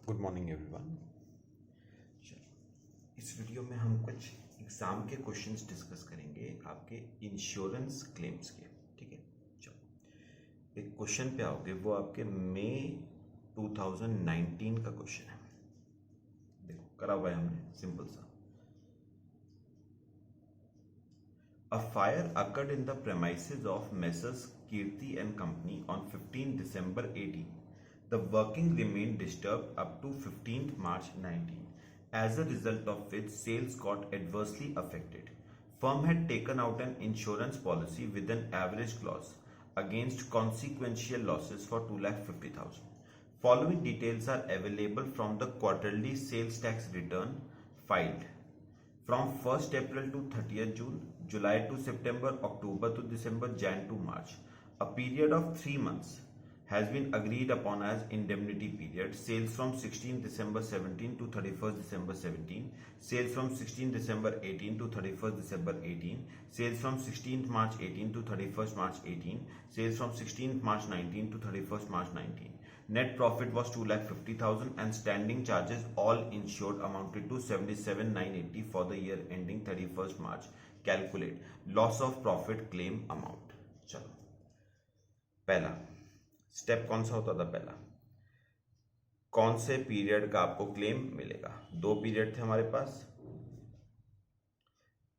Good morning everyone. इस video में हम कुछ एग्जाम के क्वेश्चंस डिस्कस करेंगे आपके इंश्योरेंस क्लेम्स के। ठीक है, चलो एक क्वेश्चन पे आओगे, वो आपके मई 2019 का क्वेश्चन है। देखो करा हुआ है हमने, सिंपल सा। A fire occurred in the premises of Messrs. Kirti and Company on 15 December 18. The working remained disturbed up to 15th March 19, as a result of which sales got adversely affected. Firm had taken out an insurance policy with an average clause against consequential losses for 2,50,000. Following details are available from the quarterly sales tax return filed from 1st April to 30th June, July to September, October to December, Jan to March. A period of 3 months has been agreed upon as indemnity period. Sales from 16 December 17 to 31st December 17. Sales from 16 December 18 to 31st December 18. Sales from 16th March 18 to 31st March 18. Sales from 16th March 19 to 31st March 19. Net profit was 2,50,000 and standing charges all insured amounted to 77,980 for the year ending 31st March. Calculate loss of profit claim amount. चलो पहला step कौन सा होता था? पहला कौन से period का आपको क्लेम मिलेगा? दो पीरियड थे हमारे पास।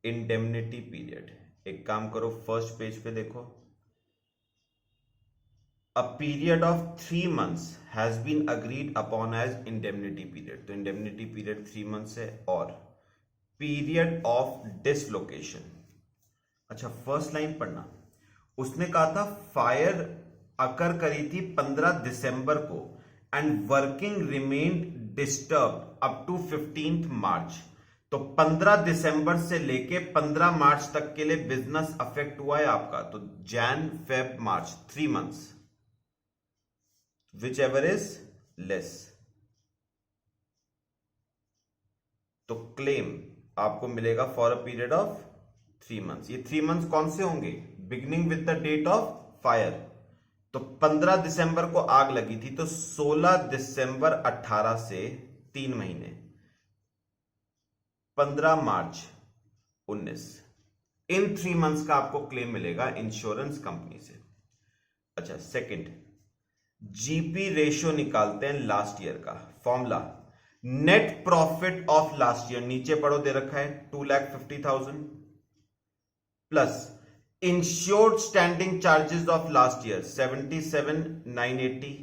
इंडेमनिटी पीरियड, एक काम करो फर्स्ट पेज पे देखो, A period of 3 months has been agreed upon as indemnity period. तो indemnity period 3 months है। और period of dislocation, अच्छा फर्स्ट लाइन पढ़ना, उसने कहा था फायर अकर करी थी 15 दिसंबर को and working remained disturb up to 15th March. तो 15 दिसंबर से लेके 15 मार्च तक के लिए बिजनेस अफेक्ट हुआ है आपका। तो Jan Feb March 3 months, whichever is less। तो क्लेम आपको मिलेगा for a period of 3 months. ये 3 मंथ्स कौन से होंगे? Beginning with the date of fire. तो 15 दिसंबर को आग लगी थी, तो 16 दिसंबर 18 से 3 महीने, 15 मार्च 19, इन 3 मंथ्स का आपको क्लेम मिलेगा इंश्योरेंस कंपनी से। अच्छा सेकंड, जीपी रेशियो निकालते हैं लास्ट ईयर का। Formula net profit of last year, नीचे पढ़ो दे रखा है 2,50,000 plus insured standing charges of last year 77,980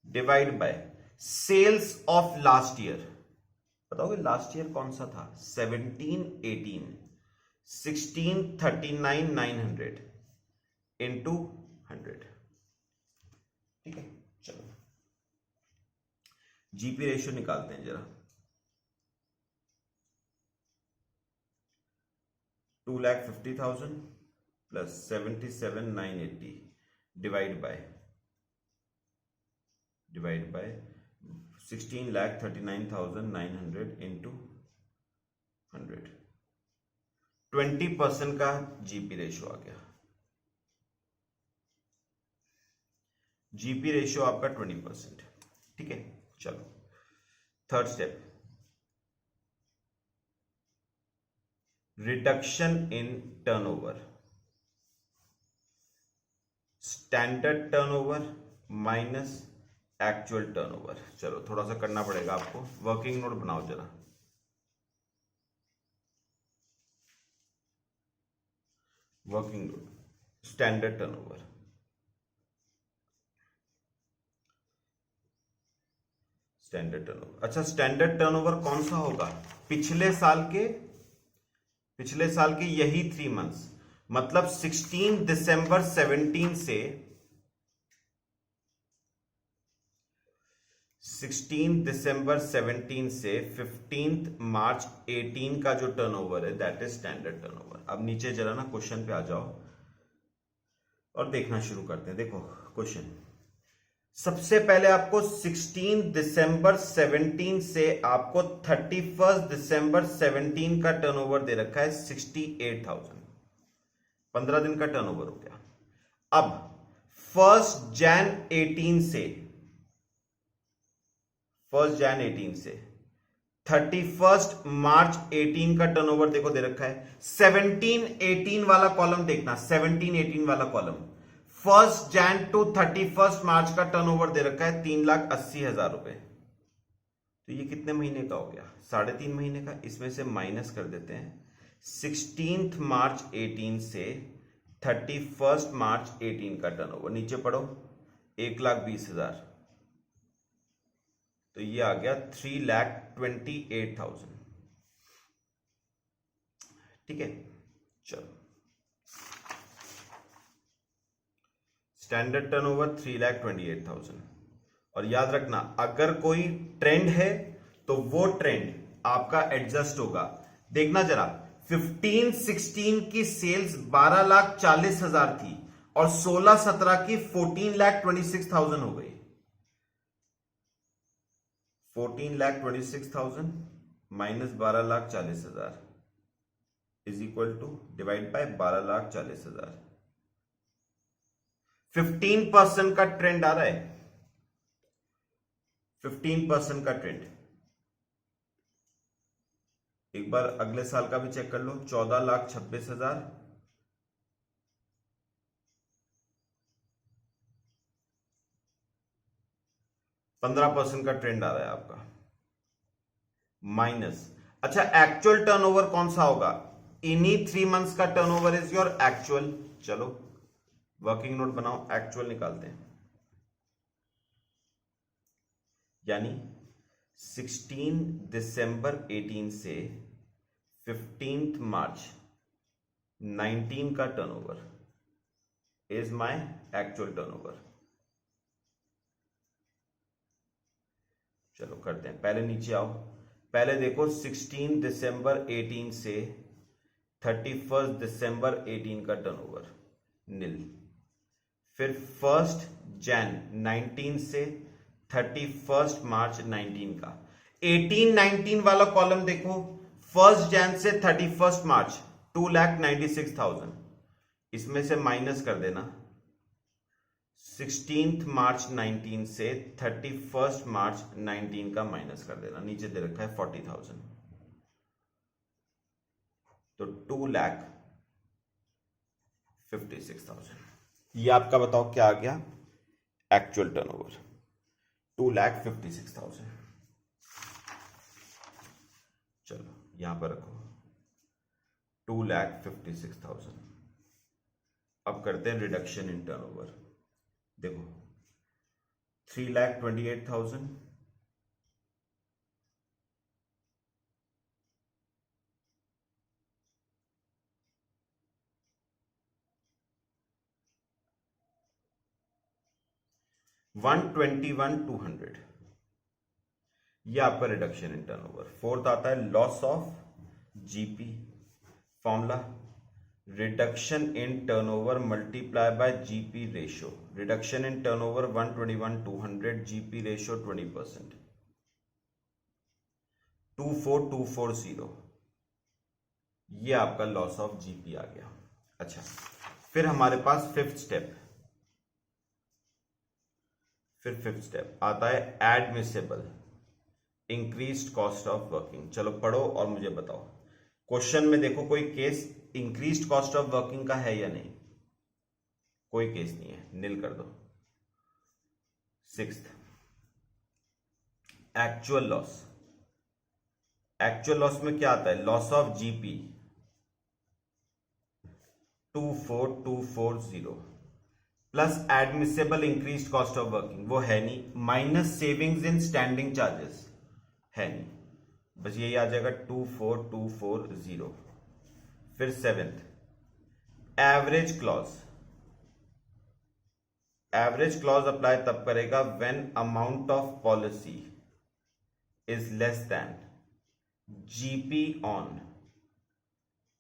divide by sales of last year. बताओगे लास्ट ईयर कौन सा था? 17-18, 16,39,900 इंटू 100। ठीक है, चलो जीपी रेशियो निकालते हैं जरा। 2,50,000 प्लस 77,980 डिवाइड बाय 16,39,900 इंटू 100। 20% का जीपी रेशियो आ गया। जीपी रेशियो आपका 20%। ठीक है, चलो third step, reduction in turnover. Standard turnover minus actual turnover. चलो थोड़ा सा करना पड़ेगा आपको, वर्किंग नोट बनाओ जरा। Working note, standard turnover, standard turnover. अच्छा स्टैंडर्ड टर्नओवर कौन सा होगा? पिछले साल के यही 3 मंथ्स, मतलब 16 दिसंबर 17 से 15th मार्च 18 का जो टर्नओवर है दैट इज स्टैंडर्ड टर्नओवर। अब नीचे जरा ना क्वेश्चन पे आ जाओ और देखना शुरू करते हैं। देखो क्वेश्चन, सबसे पहले आपको 16 दिसंबर 17 से आपको 31 दिसंबर 17 का टर्नओवर दे रखा है 68,000। 15 दिन का टर्नओवर हो गया। अब 1 जैन 18 से 1 Jan 18 से 31 मार्च 18 का टर्नओवर देखो दे रखा है। 17 18 वाला कॉलम देखना, 17 18 वाला कॉलम 1 Jan टू 31 मार्च का टर्नओवर दे रखा है 3,80,000 रुपए। तो ये कितने महीने का हो गया? 3.5 महीने का। इसमें से माइनस कर देते हैं 16 मार्च 18 से 31 मार्च 18 का टर्नओवर। नीचे पढ़ो 1,20,000, तो ये आ गया 3,28,000। ठीक है, चलो स्टैंडर्ड टर्नओवर 3,28,000। और याद रखना अगर कोई ट्रेंड है तो वो ट्रेंड आपका एडजस्ट होगा। देखना जरा 15-16 की सेल्स 12,40,000 थी और 16-17 की 14,26,000 हो गई। 14,26,000 minus 12,40,000 is equal to divide by 12,40,000। 15% का ट्रेंड आ रहा है, 15% का ट्रेंड। एक बार अगले साल का भी चेक कर लो, 14,26,000 15% का ट्रेंड आ रहा है आपका माइनस। अच्छा एक्चुअल टर्नओवर कौन सा होगा? इन्हीं 3 मंथ्स का टर्नओवर इज योर एक्चुअल। चलो वर्किंग नोट बनाओ, एक्चुअल निकालते हैं। यानी 16 दिसंबर 18 से 15 मार्च 19 का turnover is my actual turnover. चलो करते हैं, पहले नीचे आओ। पहले देखो 16 दिसंबर 18 से 31 दिसंबर 18 का टर्नओवर नील। फिर 1 जन 19 से 31 मार्च 19 का 18-19 वाला कॉलम देखो। 1 जन से 31 मार्च 2,96,000, इसमें से माइनस कर देना 16 मार्च 19 से 31 मार्च 19 का माइनस कर देना। नीचे दे रखा है 40,000, तो 2,56,000। ये आपका बताओ क्या आ गया? Actual turnover 2,56,000। चलो यहां पर रखो 2,56,000। अब करते हैं रिडक्शन इन टर्नओवर। देखो 3,28,000 121,200, ये आपका रिडक्शन इन टर्नओवर। फोर्थ आता है loss of GP. Formula reduction in turnover multiply by GP ratio. Reduction in turnover 121,200, GP ratio 20%, 24,240। ये आपका लॉस ऑफ जीपी आ गया। अच्छा फिर हमारे पास फिफ्थ स्टेप आता है admissible increased cost of working. चलो पढ़ो और मुझे बताओ। क्वेश्चन में देखो कोई case increased cost of working का है या नहीं? कोई केस नहीं है, नील कर दो। 6th actual loss. Actual loss में क्या आता है? Loss of GP 24,240 plus admissible increased cost of working, वो है नहीं, minus savings in standing charges है नहीं, बस यही आ जाएगा 24,240। फिर 7th एवरेज क्लॉज अप्लाई तब करेगा when amount of policy is less than GP on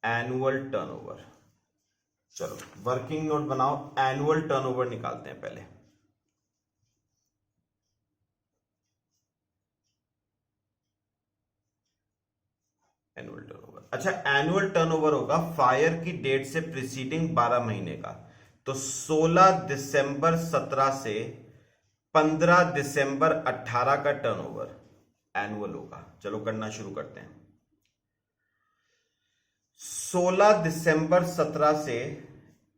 annual turnover. चलो वर्किंग नोट बनाओ, एनुअल टर्नओवर निकालते हैं पहले। एनुअल टर्नओवर, अच्छा एनुअल टर्नओवर होगा फायर की डेट से प्रीसीडिंग 12 महीने का। तो 16 दिसंबर 17 से 15 दिसंबर 18 का टर्नओवर एनुअल होगा। चलो करना शुरू करते हैं। 16 दिसंबर 17 से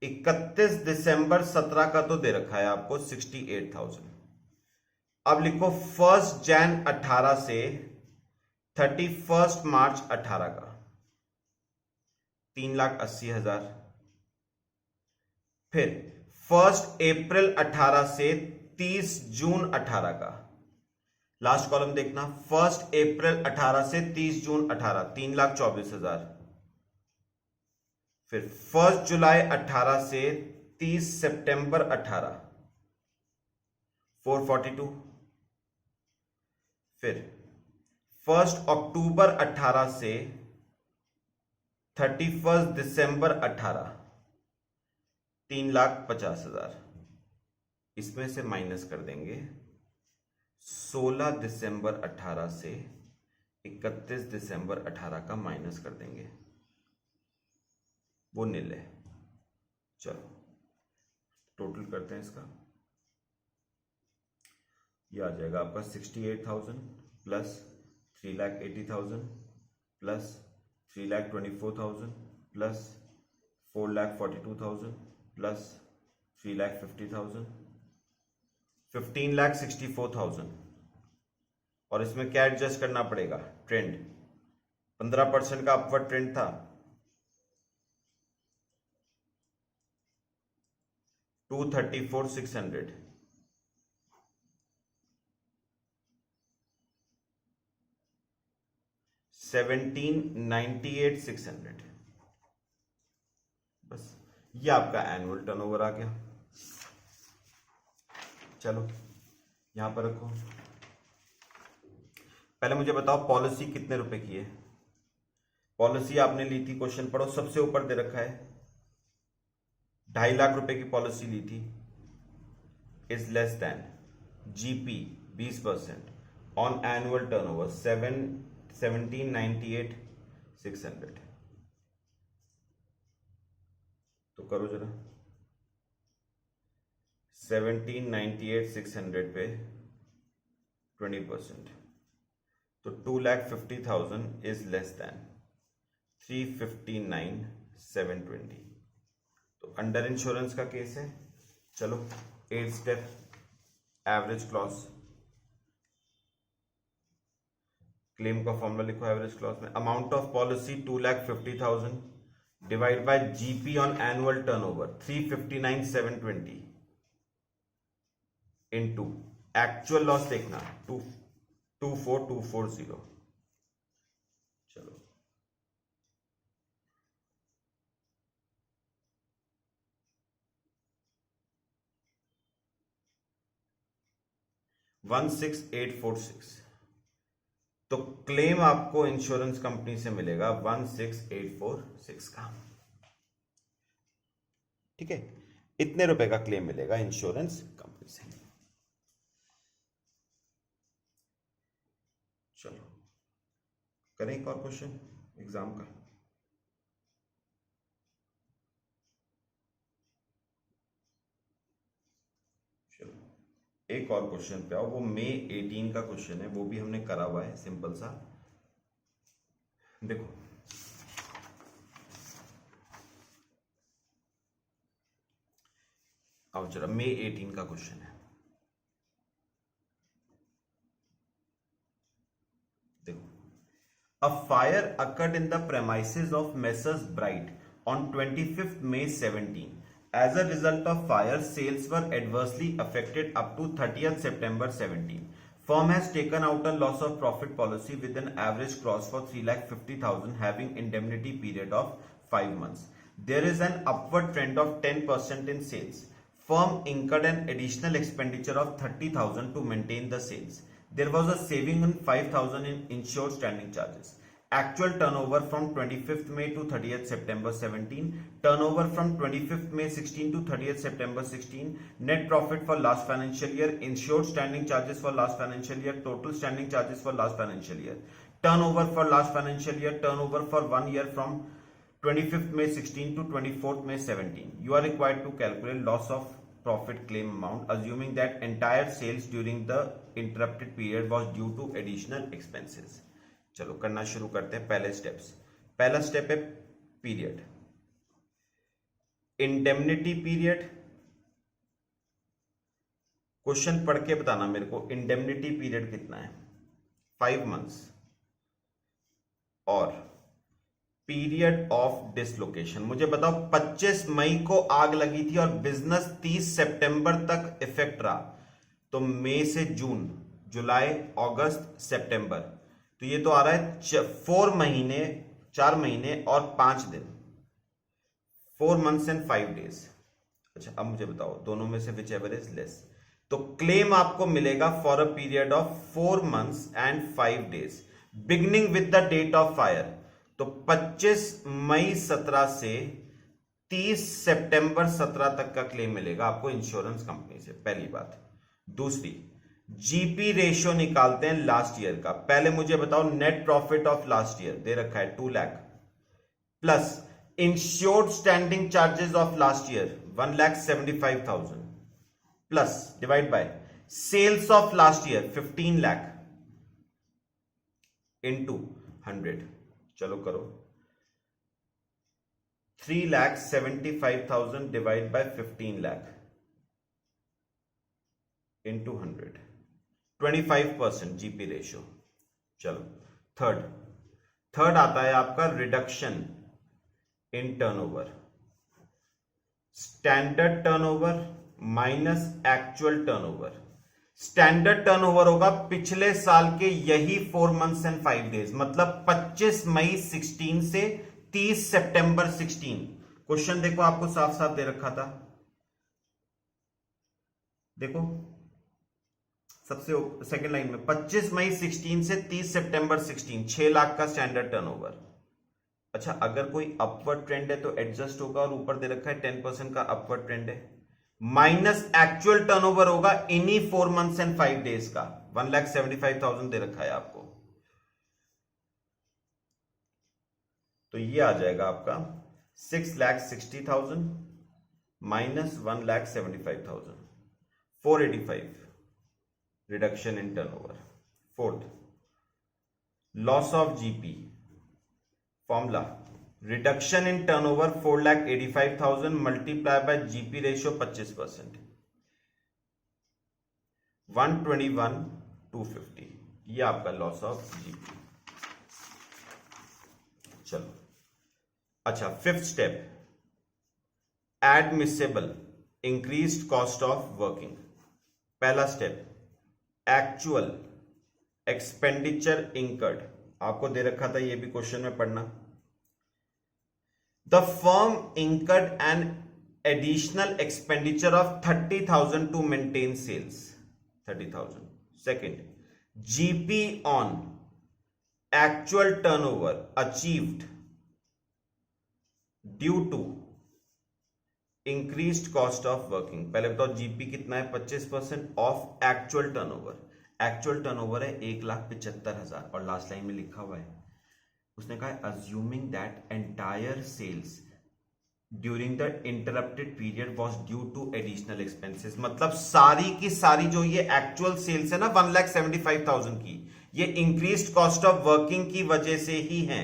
31 दिसंबर 17 का तो दे रखा है आपको 68,000। अब लिखो 1 जैन 18 से 31 मार्च 18 का 3,80,000। फिर 1 अप्रैल 18 से 30 जून 18 का, लास्ट कॉलम देखना, 1 अप्रैल 18 से 30 जून 18 3,24,000। फिर 1 जुलाई 18 से 30 सितंबर 18 442। फिर 1 अक्टूबर 18 से 31 दिसंबर 18 3,50,000। इसमें से माइनस कर देंगे 16 दिसंबर 18 से 31 दिसंबर 18 का माइनस कर देंगे, वो नील है। चलो टोटल करते हैं इसका। ये आ जाएगा आपका 68,000 प्लस 3,80,000 प्लस 3,24,000 प्लस 4,42,000 प्लस 3,50,000 15,64,000। और इसमें क्या एडजस्ट करना पड़ेगा? ट्रेंड 15% का अपवर्ड ट्रेंड था, 234,600 17,98,600। बस ये आपका एनुअल टर्नओवर आ गया। चलो यहां पर रखो। पहले मुझे बताओ पॉलिसी कितने रुपए की है? पॉलिसी आपने ली थी, क्वेश्चन पढ़ो, सबसे ऊपर दे रखा है 2.5 लाख रुपए की पॉलिसी ली थी। Is less than GP 20% on annual turnover 17,98,600। तो करो जरा, 17,98,600 पे 20%, तो 2,50,000 इज लेस देन 359,720। तो अंडर इंश्योरेंस का केस है। चलो 8 स्टेप एवरेज क्लॉज, क्लेम का फॉर्मूला लिखो एवरेज क्लॉज में। Amount of policy 2,50,000 divide by GP on annual turnover 359,720 into actual loss देखना 24240। चलो 16,846। तो क्लेम आपको इंश्योरेंस कंपनी से मिलेगा 16,846 का। ठीक है, इतने रुपए का क्लेम मिलेगा इंश्योरेंस कंपनी से। चलो करें एक और क्वेश्चन एग्जाम का। चलो एक और क्वेश्चन पे आओ, वो मई 18 का क्वेश्चन है, वो भी हमने करा हुआ है, सिंपल सा। देखो आओ जरा, मई 18 का क्वेश्चन है। देखो, a fire occurred in the premises of Messrs. Bright on 25th May 17. As a result of fire, sales were adversely affected up to 30th September 17. Firm has taken out a loss of profit policy with an average clause for 3,50,000 having indemnity period of 5 months. There is an upward trend of 10% in sales. Firm incurred an additional expenditure of 30,000 to maintain the sales. There was a saving on 5,000 in insured standing charges. Actual turnover from 25th May to 30th September 17, turnover from 25th May 16 to 30th September 16, net profit for last financial year, insured standing charges for last financial year, total standing charges for last financial year, turnover for last financial year, turnover for 1 year from 25th May 16 to 24th May 17. You are required to calculate loss of profit claim amount, assuming that entire sales during the interrupted period was due to additional expenses. चलो करना शुरू करते हैं पहले steps. पहला step है period. Indemnity period. Question पढ़ के बताना मेरे को, इंडेमनिटी पीरियड कितना है? 5 months. और पीरियड ऑफ डिसलोकेशन मुझे बताओ. 25 मई को आग लगी थी और बिजनेस 30 सितंबर तक इफेक्ट रहा, तो मई से जून, जुलाई, अगस्त, सितंबर, तो ये तो आ रहा है 4 महीने, 4 महीने और 5 दिन, 4 months and 5 days. अच्छा अब मुझे बताओ दोनों में से विच एवर इज लेस. तो क्लेम आपको मिलेगा for a period of 4 months and 5 days beginning with the date of fire. तो 25 मई 17 से 30 सितंबर 17 तक का क्लेम मिलेगा आपको इंश्योरेंस कंपनी से. पहली बात. दूसरी, जीपी रेशियो निकालते हैं लास्ट ईयर का. पहले मुझे बताओ net profit of last year दे रखा है 2 lakh, plus insured standing charges of last year 1,75,000, plus divide by sales of last year 15 lakh into 100. चलो करो. 3,75,000 divide by 15 lakh into 100, 25% GP ratio. चलो थर्ड आता है आपका reduction in turnover. Standard turnover minus actual turnover. Standard turnover होगा पिछले साल के यही 4 months and 5 days, मतलब 25 मई 16 से 30 सितंबर 16. क्वेश्चन देखो आपको साफ साफ दे रखा था. देखो सबसे सेकंड लाइन में 25 मई 16 से 30 सितंबर 16, 6 लाख का स्टैंडर्ड टर्नओवर. अच्छा अगर कोई अपवर्ड ट्रेंड है तो एडजस्ट होगा, और ऊपर दे रखा है 10% का अपवर्ड ट्रेंड है. माइनस एक्चुअल टर्नओवर होगा इन्हीं 4 months and 5 days का, 1,75,000 दे रखा है आपको. तो ये आ जाएगा आपका 6,60,000 minus 1,75,000, 485 reduction in turnover. Fourth, loss of GP formula. Reduction in turnover 4,85,000 multiply by GP ratio 25%, 121,250. ये आपका लॉस ऑफ जीपी. चलो अच्छा fifth step, admissible increased cost of working. पहला स्टेप, एक्चुअल एक्सपेंडिचर इंकर्ड. आपको दे रखा था ये भी क्वेश्चन में पढ़ना. The firm incurred an additional expenditure of 30,000 to maintain sales. 30,000. Second, GP on actual turnover achieved due to increased cost of working. पहले बताओ GP कितना है? 25% of actual turnover. Actual turnover है 1,75,000 और लास्ट लाइन में लिखा हुआ है, उसने कहा assuming that entire sales during the interrupted period was due to additional expenses. मतलब सारी की सारी जो ये एक्चुअल सेल्स है ना 1,75,000 की, ये इंक्रीज्ड कॉस्ट ऑफ वर्किंग की वजह से ही है.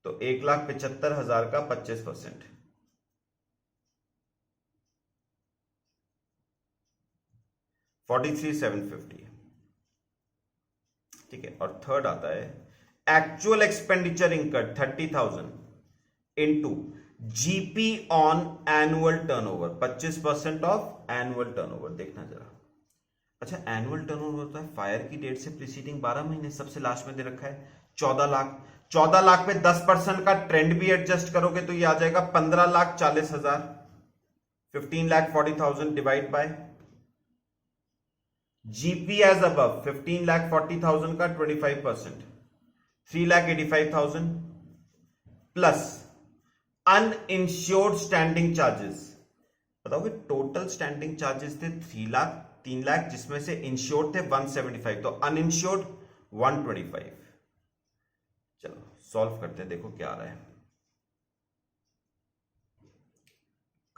तो 1,75,000 का 25%, 43,750. ठीक है. और थर्ड आता है actual expenditure incurred 30,000 into GP on annual turnover, 25% of annual turnover. देखना जरा. अच्छा एनुअल टर्नओवर होता है फायर की डेट से प्रीसीडिंग 12 महीने. सबसे लास्ट में दे रखा है 14 लाख. 14 लाख पे 10% का ट्रेंड भी एडजस्ट करोगे तो ये आ जाएगा 15,40,000, 15,40,000 divide by GP as above 15,40,000 का 25%, 3,85,000 प्लस अनइंश्योर्ड स्टैंडिंग चार्जेस. बताओगे टोटल स्टैंडिंग चार्जेस थे 3 लाख जिसमें से इंश्योर्ड थे 175, तो अनइंश्योर्ड 125. चलो सॉल्व करते हैं, देखो क्या आ रहा है.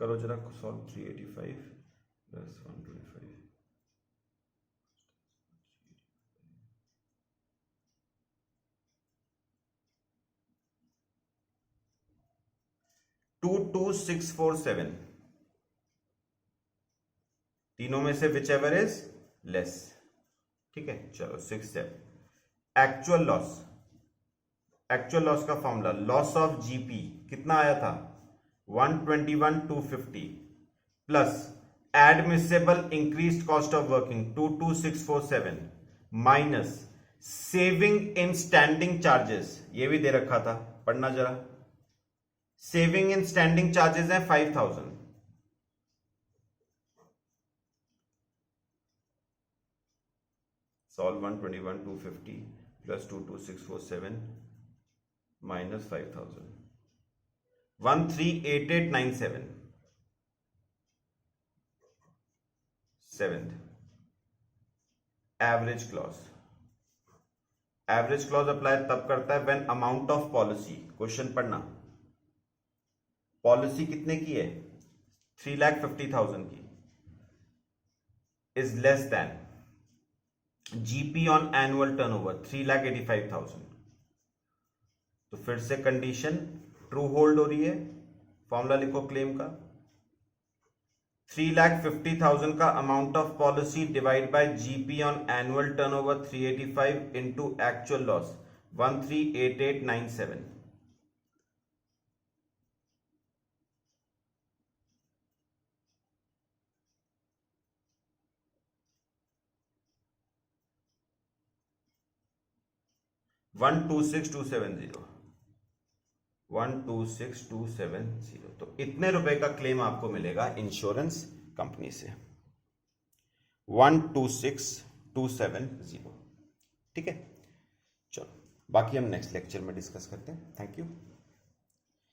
करो जरा सॉल्व 385 प्लस 125 22647 तीनों में से विच एवर इज लेस। ठीक है चलो 6 स्टेप। एक्चुअल लॉस का फॉर्मूला लॉस ऑफ जीपी कितना आया था 121,250 plus admissible increased cost of working 22647 minus saving in standing charges, ये भी दे रखा था, पढ़ना जरा। सेविंग इन स्टैंडिंग चार्जेस है 5000, solve 121,250 plus 22647 minus 5000 138897 seventh. Average clause apply तब करता है when amount of policy, question पढ़ना, पॉलिसी कितने की है 3,50,000 की, is less than GP on annual turnover 3,85,000। तो फिर से कंडीशन ट्रू होल्ड हो रही है, फॉर्मूला लिखो क्लेम का 3,50,000 का amount of policy divide by GP on annual turnover 385 into actual loss 138897। One two six two seven zero 126,270। तो इतने रुपए का क्लेम आपको मिलेगा इंश्योरेंस कंपनी से 126,270। ठीक है चलो बाकी हम नेक्स्ट लेक्चर में डिस्कस करते हैं। Thank you.